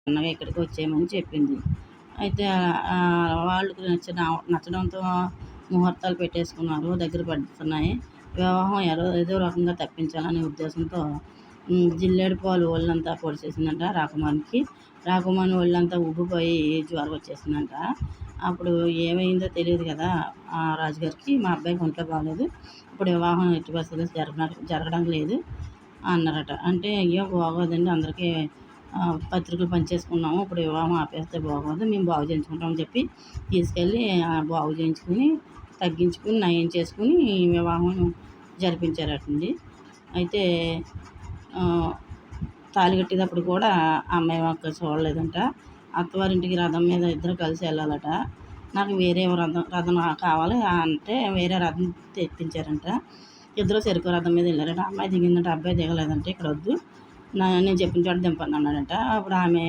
సన్నగా ఇక్కడికి వచ్చేయమని చెప్పింది. అయితే వాళ్ళకి నచ్చడంతో ముహూర్తాలు పెట్టేసుకున్నారు. దగ్గర పడుతున్నాయి. వివాహం ఏదో రకంగా తప్పించాలనే ఉద్దేశంతో జిల్లేడు పాలు ఒళ్ళంతా పొడిచేసిందంట రాకుమారికి. రాకుమాని ఒళ్ళంతా ఉబ్బిపోయి జ్వరం వచ్చేసిందంట. అప్పుడు ఏమైందో తెలియదు కదా రాజుగారికి. మా అబ్బాయికి ఒంట్లో బాగోలేదు, ఇప్పుడు వివాహం ఎట్టి పరిస్థితుల్లో జరగడం లేదు అన్నారట. అంటే అయ్యో బాగోదండి, అందరికీ పత్రికలు పంచేసుకున్నాము, ఇప్పుడు వివాహం ఆపేస్తే బాగోదు, మేము బాగు చేయించుకుంటామని చెప్పి తీసుకెళ్ళి బాగు చేయించుకుని తగ్గించుకుని నయం చేసుకుని వివాహం జరిపించారటండి. అయితే తాళి కట్టేటప్పుడు కూడా అమ్మాయి ఒక్క చూడలేదంట. అత్తవారింటికి రథం మీద ఇద్దరు కలిసి వెళ్ళాలట. నాకు వేరే రథం కావాలి అంటే వేరే రథం తెప్పించారంట. ఇద్దరు చెరుకు రథం మీద వెళ్ళారట. అమ్మాయి దిగిందంట, అబ్బాయి దిగలేదంటే ఇక్కడ వద్దు, నేను చెప్పిన చోట దింపండి అన్నాడంట. అప్పుడు ఆమె